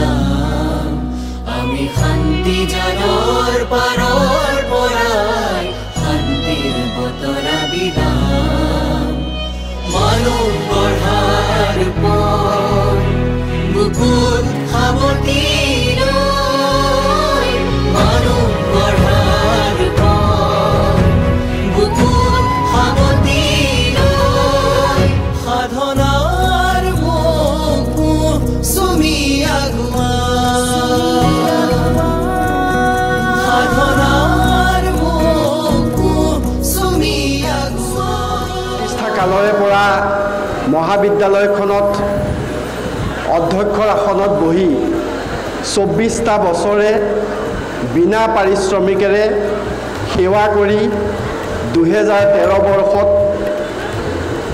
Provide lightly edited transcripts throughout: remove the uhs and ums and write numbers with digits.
বিলাম আমি শান্তি জানৰ পাৰৰ পৰাই শান্তিৰ বতৰা বিলাম মানুহ গঢ়াৰ পৰ বুকুত সাৱটি লৈ মানুহ গঢ়াৰ পৰ বুকুত সাৱটি লৈ সাধনাৰ মুখ চুমি আগুৱা সাধনাৰ মুখ চুমি আগুৱা কালৰে পৰা মহাবিদ্যালয়খনত অধ্যক্ষৰ আসনত বহি 24টা বছৰে বিনা পাৰিশ্ৰমিকেৰে সেৱা কৰি 2013 বৰ্ষত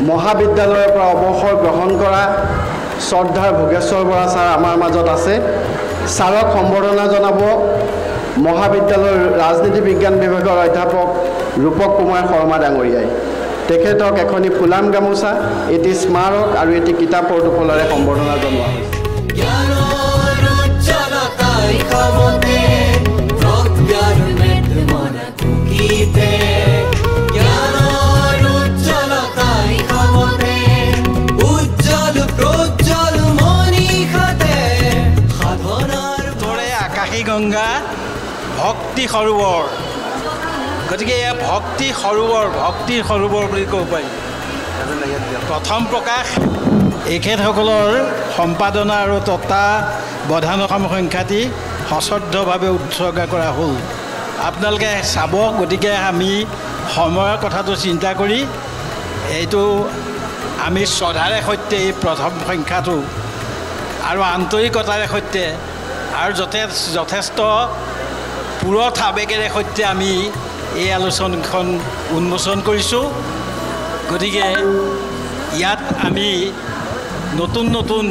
মহাবিদ্যালয়ৰ পৰা অৱসৰ গ্ৰহণ কৰা শ্ৰদ্ধাৰ ভোগেশ্বৰ বৰা ছাৰ আমাৰ মাজত আছে। ছাৰক সম্বৰ্ধনা জনাব মহাবিদ্যালয়ৰ ৰাজনীতি বিজ্ঞান বিভাগৰ অধ্যাপক ৰূপক কুমাৰ শৰ্মা ডাঙৰীয়াই। তেখেতক এখনি ফুলাম গামোচা, এটি স্মাৰক আৰু এটি কিতাপৰ টোপোলাৰে সম্বৰ্ধনা জনোৱা হৈছে। আকাশী গংগা ভক্তি সৰোবৰ, গতিকে এয়া ভক্তিৰ সৰোবৰ বুলি ক'ব পাৰি। প্ৰথম প্ৰকাশ এখেতসকলৰ সম্পাদনা আৰু তত্ত্বাৱধানৰ সংখ্যাটি সশ্ৰদ্ধভাৱে উৎসৰ্গা কৰা হ'ল। আপোনালোকে চাব। গতিকে আমি সময়ৰ কথাটো চিন্তা কৰি এইটো আমি শ্ৰদ্ধাৰে সৈতে এই প্ৰথম সংখ্যাটো আৰু আন্তৰিকতাৰে সৈতে আৰু যথেষ্ট পুৰত আৱেগেৰে সৈতে আমি এই আলোচনীখন উন্মোচন কৰিছোঁ। গতিকে ইয়াত আমি নতুন নতুন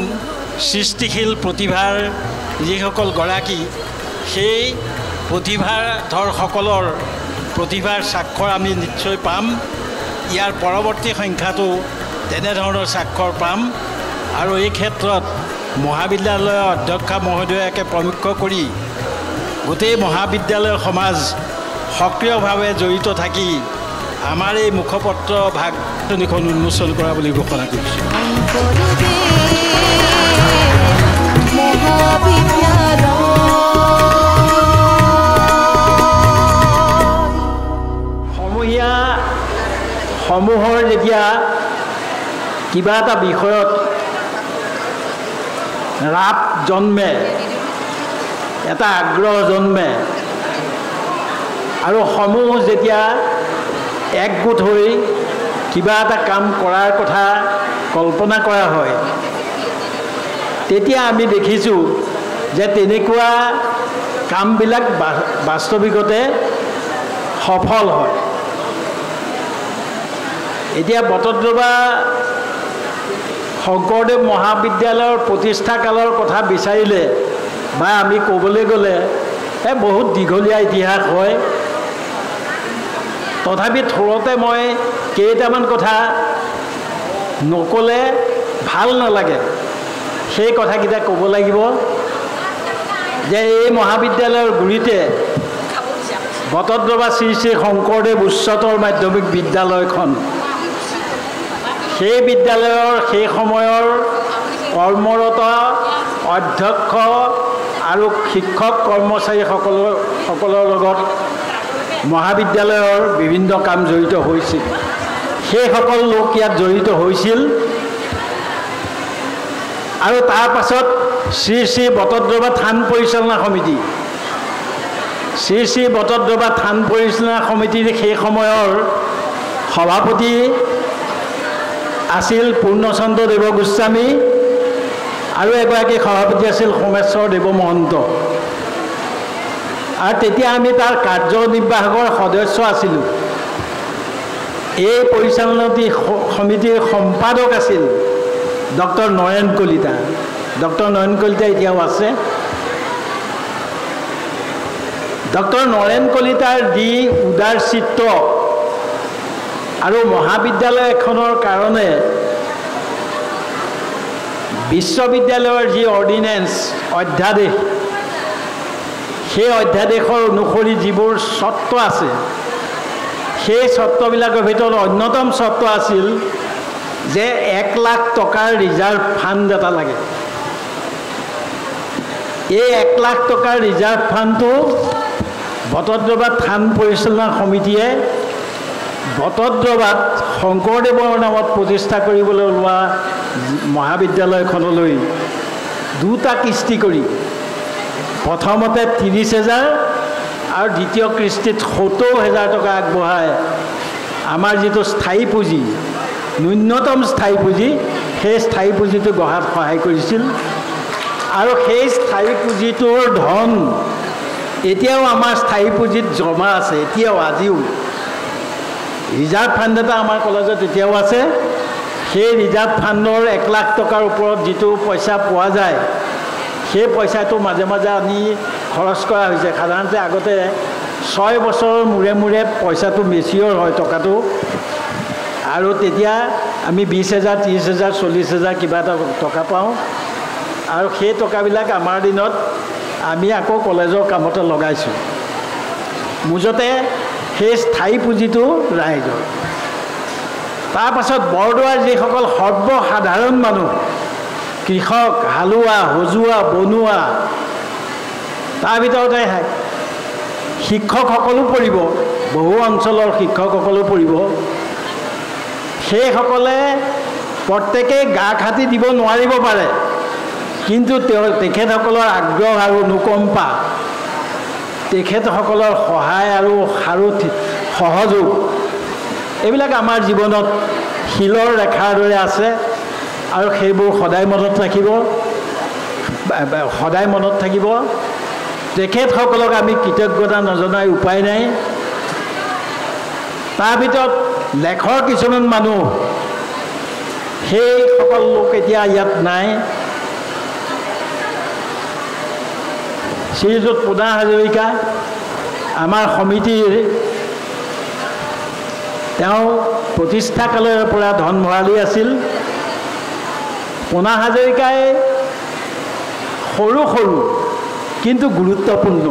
সৃষ্টিশীল প্ৰতিভাৰ যিসকল গৰাকী, সেই প্ৰতিভাধৰসকলৰ প্ৰতিভাৰ স্বাক্ষৰ আমি নিশ্চয় পাম। ইয়াৰ পৰৱৰ্তী সংখ্যাটো তেনেধৰণৰ স্বাক্ষৰ পাম। আৰু এই ক্ষেত্ৰত মহাবিদ্যালয়ৰ অধ্যক্ষা মহোদয়াকে প্ৰমুখ কৰি গোটেই মহাবিদ্যালয়ৰ সমাজ সক্ৰিয়ভাৱে জড়িত থাকি আমাৰ এই মুখপত্ৰ ভাগখন উন্মোচন কৰা বুলি ঘোষণা কৰিছোঁ। সমূহৰ যেতিয়া কিবা এটা বিষয়ত ৰাপ জন্মে, এটা আগ্ৰহ জন্মে আৰু সমূহ যেতিয়া একগোট হৈ কিবা এটা কাম কৰাৰ কথা কল্পনা কৰা হয়, তেতিয়া আমি দেখিছোঁ যে তেনেকুৱা কামবিলাক বাস্তৱিকতে সফল হয়। এতিয়া বটদ্ৰৱা শংকৰদেৱ মহাবিদ্যালয়ৰ প্ৰতিষ্ঠা কালৰ কথা বিচাৰিলে বা আমি ক'বলৈ গ'লে বহুত দীঘলীয়া ইতিহাস হয়। তথাপি থোৰতে মই কেইটামান কথা নক'লে ভাল নালাগে, সেই কথাকেইটা ক'ব লাগিব। যে এই মহাবিদ্যালয়ৰ গুৰিতে বটদ্ৰৱা শ্ৰী শ্ৰী শংকৰদেৱ উচ্চতৰ মাধ্যমিক বিদ্যালয়খন, সেই বিদ্যালয়ৰ সেই সময়ৰ কৰ্মৰত অধ্যক্ষ আৰু শিক্ষক কৰ্মচাৰীসকলৰ লগত মহাবিদ্যালয়ৰ বিভিন্ন কাম জড়িত হৈছিল। সেইসকল লোক ইয়াত জড়িত হৈছিল। আৰু তাৰ পাছত শ্ৰী শ্ৰী বটদ্ৰৱা থান পৰিচালনা সমিতি, শ্ৰী শ্ৰী বটদ্ৰৱা থান পৰিচালনা সমিতিৰ সেই সময়ৰ সভাপতি আছিল পূৰ্ণচন্দ্ৰ দেৱ গোস্বামী আৰু এগৰাকী সভাপতি আছিল সোমেশ্বৰ দেৱ মহন্ত। আৰু তেতিয়া আমি তাৰ কাৰ্যনিৰ্বাহকৰ সদস্য আছিলোঁ। এই পৰিচালনা সমিতিৰ সম্পাদক আছিল ডক্টৰ নয়ন কলিতা। ডক্টৰ নয়ন কলিতা এতিয়াও আছে। ডক্টৰ নয়ন কলিতাৰ যি উদাৰ চিত্ৰ আৰু মহাবিদ্যালয় এখনৰ কাৰণে বিশ্ববিদ্যালয়ৰ যি অৰ্ডিনেন্স অধ্যাদেশ সেই অধ্যাদেশৰ অনুসৰি যিবোৰ চৰ্ত আছে সেই চৰ্তবিলাকৰ ভিতৰত অন্যতম চৰ্ত আছিল যে 1 লাখ টকাৰ ৰিজাৰ্ভ ফাণ্ড এটা লাগে। এই 1 লাখ টকাৰ ৰিজাৰ্ভ ফাণ্ডটো বটদ্ৰৱা থান পৰিচালনা সমিতিয়ে বটদ্ৰৱাত শংকৰদেৱৰ নামত প্ৰতিষ্ঠা কৰিবলৈ ওলোৱা মহাবিদ্যালয়খনলৈ 2টা কিস্তি কৰি প্ৰথমতে 30,000 আৰু দ্বিতীয় কিস্তিত 70,000 টকা আগবঢ়াই আমাৰ যিটো স্থায়ী পুঁজি ন্যূনতম স্থায়ী পুঁজি সেই স্থায়ী পুঁজিটো গঢ়াত সহায় কৰিছিল। আৰু সেই স্থায়ী পুঁজিটোৰ ধন এতিয়াও আমাৰ স্থায়ী পুঁজিত জমা আছে। এতিয়াও আজিও ৰিজাৰ্ভ ফাণ্ড এটা আমাৰ কলেজত এতিয়াও আছে। সেই ৰিজাৰ্ভ ফাণ্ডৰ 1 লাখ টকাৰ ওপৰত যিটো পইচা পোৱা যায় সেই পইচাটো মাজে মাজে আনি খৰচ কৰা হৈছে। সাধাৰণতে আগতে 6 বছৰৰ মূৰে মূৰে পইচাটো মেচিয়ৰ হয় টকাটো, আৰু তেতিয়া আমি 20,000 30,000 40,000 কিবা এটা টকা পাওঁ। আৰু সেই টকাবিলাক আমাৰ দিনত আমি আকৌ কলেজৰ কামতে লগাইছোঁ। মুঠতে সেই স্থায়ী পুঁজিটো ৰাইজৰ। তাৰপাছত বৰদোৱাৰ যিসকল সৰ্বসাধাৰণ মানুহ কৃষক, হালোৱা, হজুৱা, বনুৱা, তাৰ ভিতৰতে শিক্ষকসকলো পৰিব, বহু অঞ্চলৰ শিক্ষকসকলো পৰিব। সেইসকলে প্ৰত্যেকেই গা খাটি দিব নোৱাৰিব পাৰে, কিন্তু তেখেতসকলৰ আগ্ৰহ আৰু অনুকম্পা, তেখেতসকলৰ সহায় আৰু সহযোগ এইবিলাক আমাৰ জীৱনত শিলৰ ৰেখাৰ দৰে আছে আৰু সেইবোৰ সদায় মনত থাকিব। তেখেতসকলক আমি কৃতজ্ঞতা নজনাই উপায় নাই। তাৰ ভিতৰত লেখৰ কিছুমান মানুহ, সেইসকল লোক এতিয়া ইয়াত নাই। শ্ৰীযুত পুনা হাজৰিকা আমাৰ সমিতিৰ, তেওঁ প্ৰতিষ্ঠাকালৰ পৰা ধন ভঁৰালী আছিল। পুনা হাজৰিকাই সৰু সৰু কিন্তু গুৰুত্বপূৰ্ণ,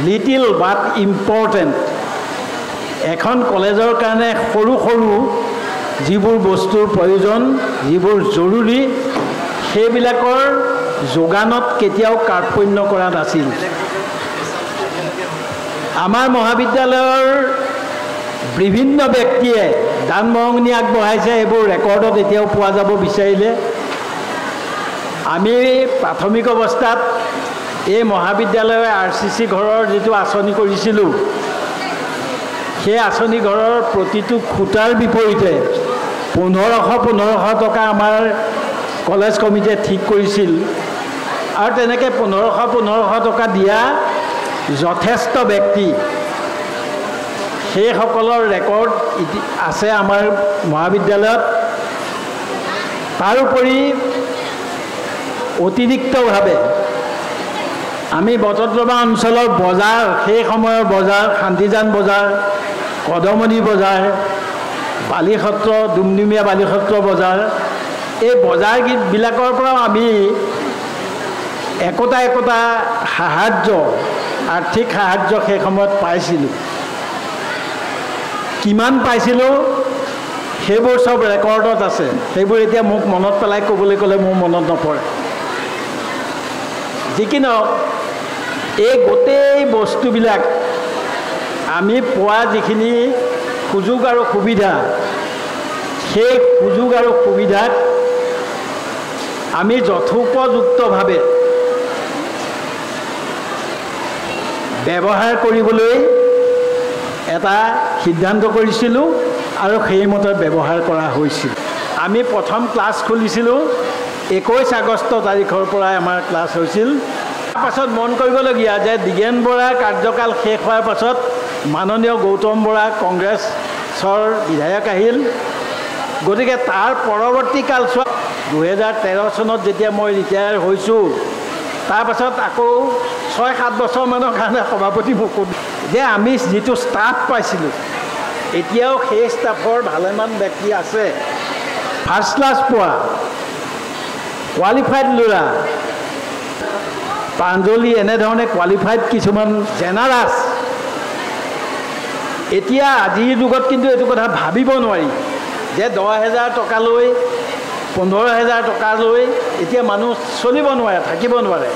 লিটিল বাট ইম্পৰ্টেণ্ট, এখন কলেজৰ কাৰণে সৰু সৰু যিবোৰ বস্তুৰ প্ৰয়োজন, যিবোৰ জৰুৰী, সেইবিলাকৰ যোগানত কেতিয়াও কাৰ্পণ্য কৰা নাছিল। আমাৰ মহাবিদ্যালয়ৰ বিভিন্ন ব্যক্তিয়ে দান বৰঙণি আগবঢ়াইছে, এইবোৰ ৰেকৰ্ডত এতিয়াও পোৱা যাব বিচাৰিলে। আমি প্ৰাথমিক অৱস্থাত এই মহাবিদ্যালয়ৰ RCC ঘৰৰ যিটো আঁচনি কৰিছিলোঁ, সেই আঁচনি ঘৰৰ প্ৰতিটো খুঁটাৰ বিপৰীতে 1500 টকা আমাৰ কলেজ কমিটিয়ে ঠিক কৰিছিল। আৰু তেনেকৈ 1500 টকা দিয়া যথেষ্ট ব্যক্তি, সেইসকলৰ ৰেকৰ্ড আছে আমাৰ মহাবিদ্যালয়ত। তাৰোপৰি অতিৰিক্তভাৱে আমি বটদ্ৰৱা অঞ্চলৰ বজাৰ, সেই সময়ৰ বজাৰ, শান্তিজান বজাৰ, কদমণি বজাৰ, বালিসত্ৰ, ডুমডুমীয়া বালিসত্ৰ বজাৰ, এই বজাৰবিলাকৰ পৰাও আমি একোটা সাহায্য, আৰ্থিক সাহায্য সেই সময়ত পাইছিলোঁ। কিমান পাইছিলোঁ সেইবোৰ চব ৰেকৰ্ডত আছে। সেইবোৰ এতিয়া মোক মনত পেলাই ক'বলৈ ক'লে মোৰ মনত নপৰে। যি কি নহওক, এই গোটেই বস্তুবিলাক আমি পোৱা যিখিনি সুযোগ আৰু সুবিধা, সেই সুযোগ আৰু সুবিধাক আমি যথোপযুক্তভাৱে ব্যৱহাৰ কৰিবলৈ এটা সিদ্ধান্ত কৰিছিলোঁ আৰু সেইমতে ব্যৱহাৰ কৰা হৈছিল। আমি প্ৰথম ক্লাছ খুলিছিলোঁ 21 আগষ্ট তাৰিখৰ পৰাই আমাৰ ক্লাছ হৈছিল। তাৰপাছত মন কৰিবলগীয়া যে দিগেন বৰাৰ কাৰ্যকাল শেষ হোৱাৰ পাছত মাননীয় গৌতম বৰা কংগ্ৰেছৰ বিধায়ক আহিল। গতিকে তাৰ পৰৱৰ্তী কালছোৱাত 2013 চনত যেতিয়া মই ৰিটায়াৰ হৈছোঁ, তাৰপাছত আকৌ 6-7 বছৰমানৰ কাৰণে সভাপতি মুকুট যে আমি যিটো ষ্টাফ পাইছিলোঁ, এতিয়াও সেই ষ্টাফৰ ভালেমান ব্যক্তি আছে ফাৰ্ষ্ট ক্লাছ পোৱা। কোৱালিফাইড ল'ৰা প্ৰাঞ্জলি এনেধৰণে কোৱালিফাইড কিছুমান জেনাৰাছ এতিয়া আজিৰ যুগত কিন্তু এইটো কথা ভাবিব নোৱাৰি যে 10,000 টকালৈ 15,000 টকালৈ এতিয়া মানুহ চলিব নোৱাৰে থাকিব নোৱাৰে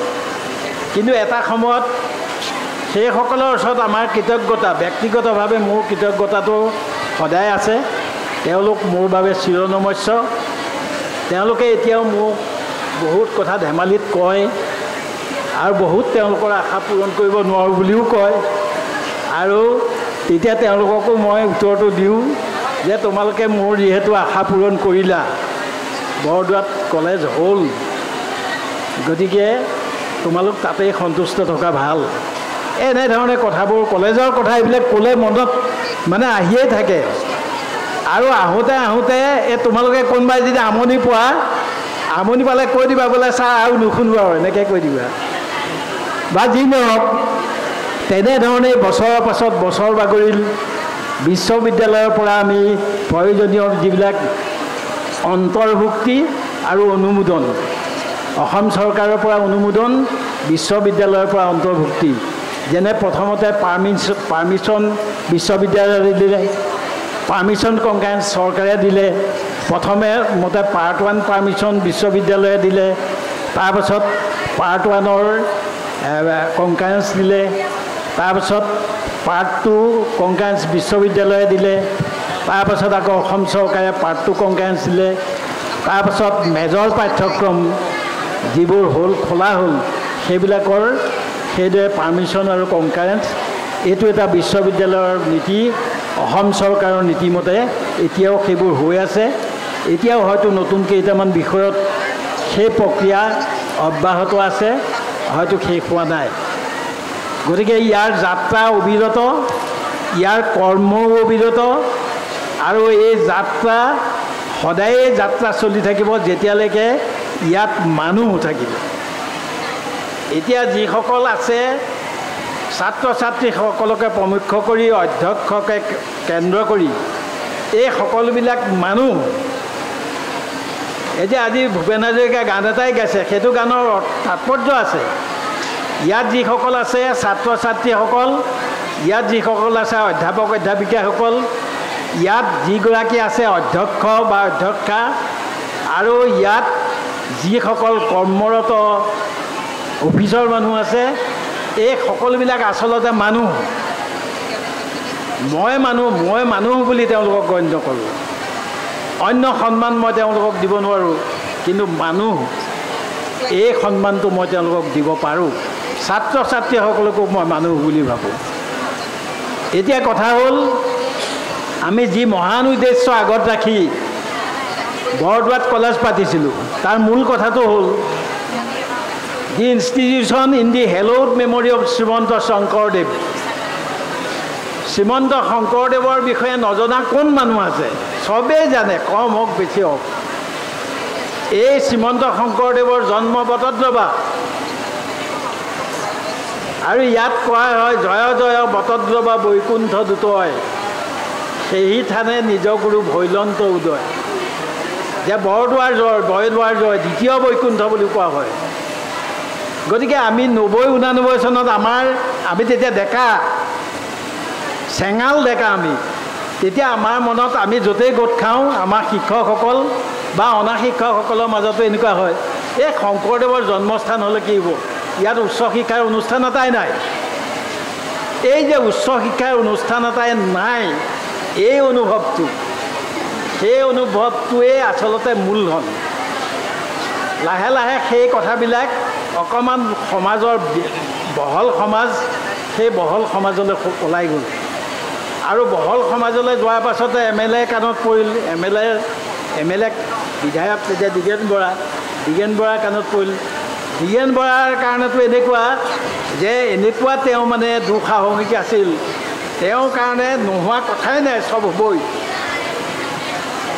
কিন্তু এটা সময়ত সেইসকলৰ ওচৰত আমাৰ কৃতজ্ঞতা ব্যক্তিগতভাৱে মোৰ কৃতজ্ঞতাটো সদায় আছে তেওঁলোক মোৰ বাবে চিৰনমস্য তেওঁলোকে এতিয়াও মোক বহুত কথা ধেমালিত কয় আৰু বহুত তেওঁলোকৰ আশা পূৰণ কৰিব নোৱাৰোঁ বুলিও কয় আৰু তেতিয়া তেওঁলোককো মই উত্তৰটো দিওঁ যে তোমালোকে মোৰ যিহেতু আশা পূৰণ কৰিলা বৰদোৱাত কলেজ হ'ল গতিকে তোমালোক তাতেই সন্তুষ্ট থকা ভাল এনেধৰণে কথাবোৰ কলেজৰ কথা এইবিলাক ক'লে মনত মানে আহিয়ে থাকে আৰু আহোঁতে আহোঁতে এই তোমালোকে কোনোবাই যদি আমনি পোৱা আমনি পালে কৈ দিবা বোলে ছাৰ আৰু নুশুনো আৰু এনেকৈ কৈ দিবা বা যি নহওক তেনেধৰণে বছৰৰ পাছত বছৰ বাগৰিল বিশ্ববিদ্যালয়ৰ পৰা আমি প্ৰয়োজনীয় যিবিলাক অন্তৰ্ভুক্তি আৰু অনুমোদন অসম চৰকাৰৰ পৰা অনুমোদন বিশ্ববিদ্যালয়ৰ পৰা অন্তৰ্ভুক্তি যেনে প্ৰথমতে পাৰ্মিশ্যন বিশ্ববিদ্যালয়ে দিলে পাৰ্মিশ্যন কনকাৰেঞ্চ চৰকাৰে দিলে প্ৰথমে মতে পাৰ্ট 1 পাৰ্মিশ্যন বিশ্ববিদ্যালয়ে দিলে তাৰপাছত পাৰ্ট 1ৰ কনকাৰেঞ্চ দিলে তাৰপাছত পাৰ্ট 2 কনকাৰেঞ্চ বিশ্ববিদ্যালয়ে দিলে তাৰপাছত আকৌ অসম চৰকাৰে পাৰ্ট 2 কনকাৰেঞ্চ দিলে তাৰপাছত মেজৰ পাঠ্যক্ৰম যিবোৰ হ'ল খোলা হ'ল সেইবিলাকৰ সেইদৰে পাৰ্মিশ্যন আৰু কনকাৰেঞ্চ এইটো এটা বিশ্ববিদ্যালয়ৰ নীতি অসম চৰকাৰৰ নীতিমতে এতিয়াও সেইবোৰ হৈ আছে এতিয়াও হয়তো নতুন কেইটামান বিষয়ত সেই প্ৰক্ৰিয়া অব্যাহত আছে হয়তো শেষ হোৱা নাই গতিকে ইয়াৰ যাত্ৰা অবিৰত ইয়াৰ কৰ্ম অবিৰত আৰু এই যাত্ৰা সদায়ে যাত্ৰা চলি থাকিব যেতিয়ালৈকে ইয়াত মানুহ থাকিব এতিয়া যিসকল আছে ছাত্ৰ ছাত্ৰীসকলকে প্ৰমুখ্য কৰি অধ্যক্ষকে কেন্দ্ৰ কৰি এই সকলোবিলাক মানুহ এতিয়া আজি ভূপেন হাজৰিকা গান এটাই গাইছে সেইটো গানৰ তাৎপৰ্য আছে ইয়াত যিসকল আছে ছাত্ৰ ছাত্ৰীসকল ইয়াত যিসকল আছে অধ্যাপক অধ্যাপিকাসকল ইয়াত যিগৰাকী আছে অধ্যক্ষ বা অধ্যক্ষা আৰু ইয়াত যিসকল কৰ্মৰত অফিচৰ মানুহ আছে এই সকলোবিলাক আচলতে মানুহ মই মানুহ বুলি তেওঁলোকক গণ্য কৰোঁ অন্য সন্মান মই তেওঁলোকক দিব নোৱাৰোঁ কিন্তু মানুহ এই সন্মানটো মই তেওঁলোকক দিব পাৰোঁ ছাত্ৰ ছাত্ৰীসকলকো মই মানুহ বুলি ভাবোঁ এতিয়া কথা হ'ল আমি যি মহান উদ্দেশ্য আগত ৰাখি বৰদোৱাত কলেজ পাতিছিলোঁ তাৰ মূল কথাটো হ'ল the institution in the hallowed memory of Srimanta Sankardev Srimanta শংকৰদেৱৰ বিষয়ে নজনা কোন মানুহ আছে চবেই জানে কম হওক বেছি হওক এই শ্ৰীমন্ত শংকৰদেৱৰ জন্ম বটদ্ৰৱা আৰু ইয়াত কোৱা হয় জয় জয় বটদ্ৰৱা বৈকুণ্ঠ দূতয় সেই থানে নিজ গুৰু ভৈলন্ত উদয় যে বৰদোৱাৰ জয় দ্বিতীয় বৈকুণ্ঠ বুলি কোৱা হয় গতিকে আমি 90-89 চনত আমি তেতিয়া ডেকা চেঙাল ডেকা আমি তেতিয়া আমাৰ মনত আমি য'তেই গোট খাওঁ আমাৰ শিক্ষকসকল বা অনা শিক্ষকসকলৰ মাজতো এনেকুৱা হয় এই শংকৰদেৱৰ জন্মস্থান হ'লে কি হ'ব ইয়াত উচ্চ শিক্ষাৰ অনুষ্ঠান এটাই নাই এই যে উচ্চ শিক্ষাৰ অনুষ্ঠান এটাই নাই এই অনুভৱটো সেই অনুভৱটোৱে আচলতে মূলধন লাহে লাহে সেই কথাবিলাক অকণমান সমাজৰ বহল সমাজ সেই বহল সমাজলৈ ওলাই গ'ল আৰু বহল সমাজলৈ যোৱাৰ পাছতে MLA কাণত পৰিল MLA বিধায়ক তেতিয়া দিগেন বৰা কাণত পৰিল দিগেন বৰাৰ কাৰণেতো এনেকুৱা যে এনেকুৱা তেওঁ মানে দুঃসাহসিক আছিল তেওঁৰ কাৰণে নোহোৱা কথাই নাই চব হ'বই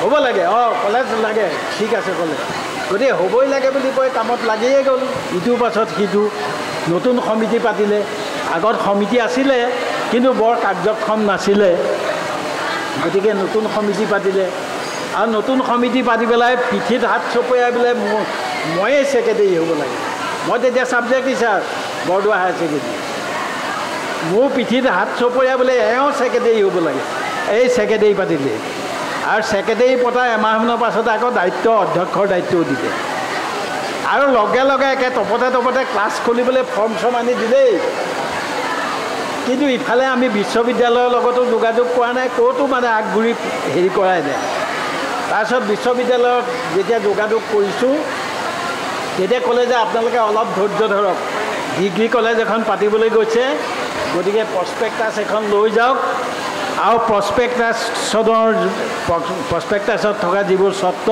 হ'ব লাগে কলেজ লাগে ঠিক আছে কলেজ গতিকে হ'বই লাগে বুলি কৈ কামত লাগিয়ে গ'ল ইটোৰ পাছত সিটো নতুন সমিতি পাতিলে আগত সমিতি আছিলে কিন্তু বৰ কাৰ্যক্ষম নাছিলে গতিকে নতুন সমিতি পাতিলে আৰু নতুন সমিতি পাতি পেলাই পিঠিত হাত চপৰিয়াই পেলাই ময়ে ছেক্ৰেটেৰী হ'ব লাগে। মই তেতিয়া subject teacher Bordowa higher secondary. মোৰ পিঠিত হাত চপৰীয়া বোলে এওঁ ছেক্ৰেটেৰী হ'ব লাগে। এই ছেক্ৰেটেৰী পাতিলে আৰু ছেক্ৰেটেৰী পতাৰ এমাহমানৰ পাছতে আকৌ দায়িত্ব অধ্যক্ষৰ দায়িত্বও দিলে আৰু লগে লগে একে তপতে ক্লাছ খুলিবলৈ ফৰ্ম চৰ্ম আনি দিলেই। কিন্তু ইফালে আমি বিশ্ববিদ্যালয়ৰ লগতো যোগাযোগ কৰা নাই, ক'তো মানে আগঘূৰি হেৰি কৰাই নাই। তাৰপিছত বিশ্ববিদ্যালয়ত যেতিয়া যোগাযোগ কৰিছোঁ তেতিয়া ক'লে যে আপোনালোকে অলপ ধৈৰ্য ধৰক, ডিগ্ৰী কলেজ এখন পাতিবলৈ গৈছে, গতিকে প্ৰস্পেক্টাছ এখন লৈ যাওক আৰু প্ৰস্পেক্টাছত থকা যিবোৰ চৰ্ত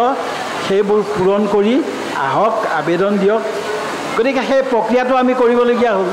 সেইবোৰ পূৰণ কৰি আহক, আবেদন দিয়ক। গতিকে সেই প্ৰক্ৰিয়াটো আমি কৰিবলগীয়া হ'ল।